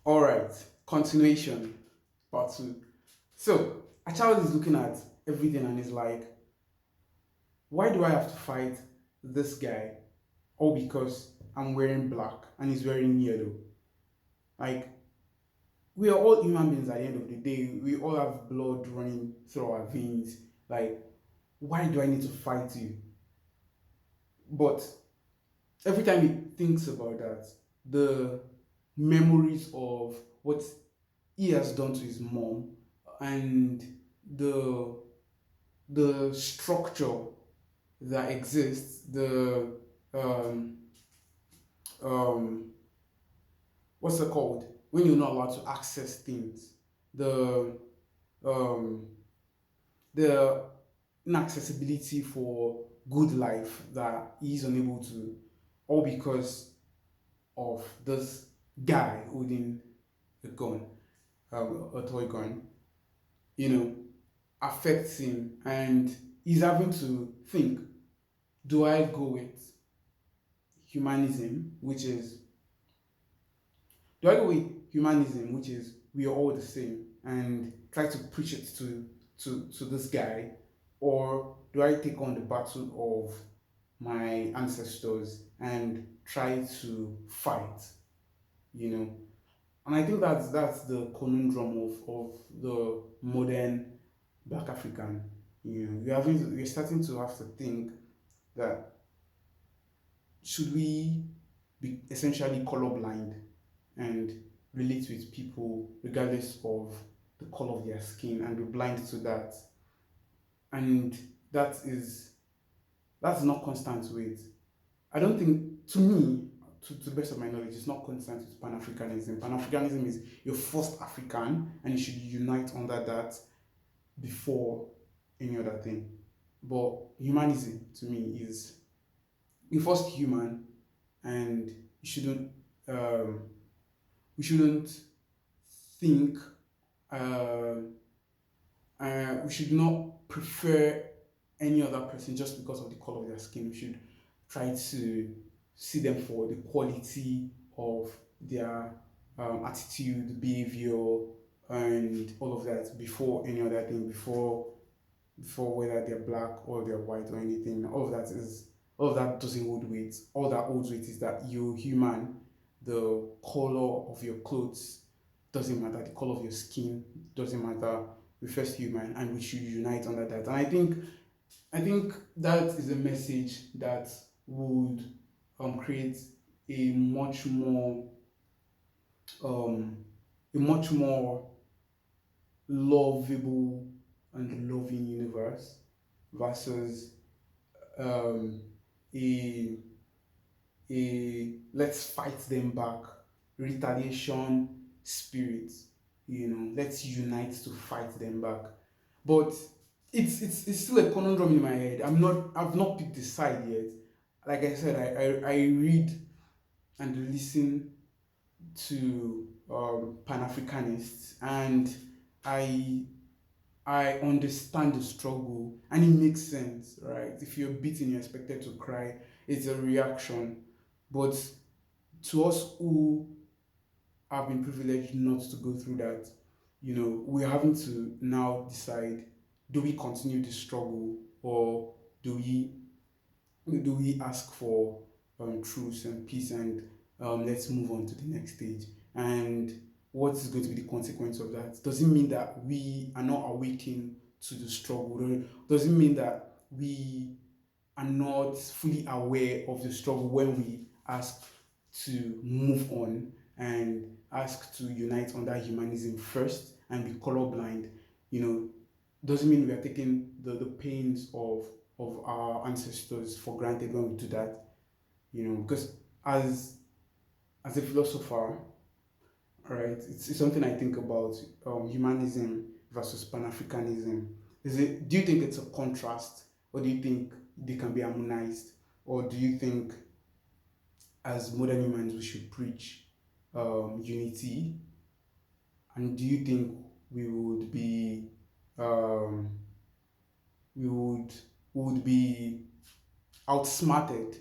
All right, continuation, part two. So, a child is looking at everything and is like, why do I have to fight this guy? All because I'm wearing black and he's wearing yellow. Like, we are all human beings at the end of the day. We all have blood running through our veins. Like, why do I need to fight you? But every time he thinks about that, the memories of what he has done to his mom and the structure that exists, the um, um, what's it called when you're not allowed to access things, the um, the inaccessibility for good life that he's unable to, all because of this guy holding a gun, a toy gun, you know, affects him, and he's having to think: do I go with humanism, which is do I go with humanism, which is we are all the same, and try to preach it to this guy, or do I take on the battle of my ancestors and try to fight, you know? And I think that's the conundrum of the modern Black African. You know, we're starting to have to think that should we be essentially colorblind and relate with people regardless of the color of their skin and be blind to that? And that is that's not constant with. I don't think, to me, to the best of my knowledge, it's not constant with Pan Africanism. Pan Africanism is you're first African and you should unite under that before any other thing. But humanism to me is you're first human and um, we shouldn't think uh, we should not prefer any other person just because of the color of their skin. We should try to see them for the quality of their attitude, behavior, and all of that before any other thing. Before whether they're black or they're white or anything. All of that doesn't hold weight. All that holds weight is that you're human. The color of your clothes doesn't matter. The color of your skin doesn't matter. We're first human, and we should unite under that. And I think that is a message that would create a much more um, a much more lovable and loving universe versus um, a let's fight them back retaliation spirit. Let's unite to fight them back. But it's still a conundrum in my head. I've not picked a side yet. Like I said, I read and listen to Pan-Africanists, and I I understand the struggle and it makes sense, right? If you're beaten, you're expected to cry. It's a reaction. But to us who have been privileged not to go through that, we're having to now decide: do we continue the struggle, or do we ask for truce and peace, and let's move on to the next stage? And what is going to be the consequence of that? Does it mean that we are not awakened to the struggle? Does it mean that we are not fully aware of the struggle when we ask to move on and ask to unite under humanism first and be colorblind? Doesn't mean we are taking the pains of our ancestors for granted when we do that. Because as a philosopher, right, it's something I think about. Humanism versus Pan-Africanism. Do you think it's a contrast, or do you think they can be harmonized, or do you think as modern humans we should preach unity? And do you think we would be um, we would be outsmarted?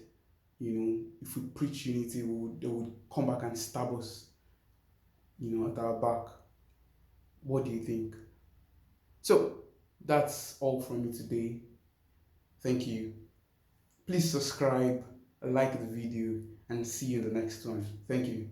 If we preach unity, they would come back and stab us at our back. What do you think? So that's all from me today. Thank you. Please subscribe, like the video, and see you in the next one. Thank you.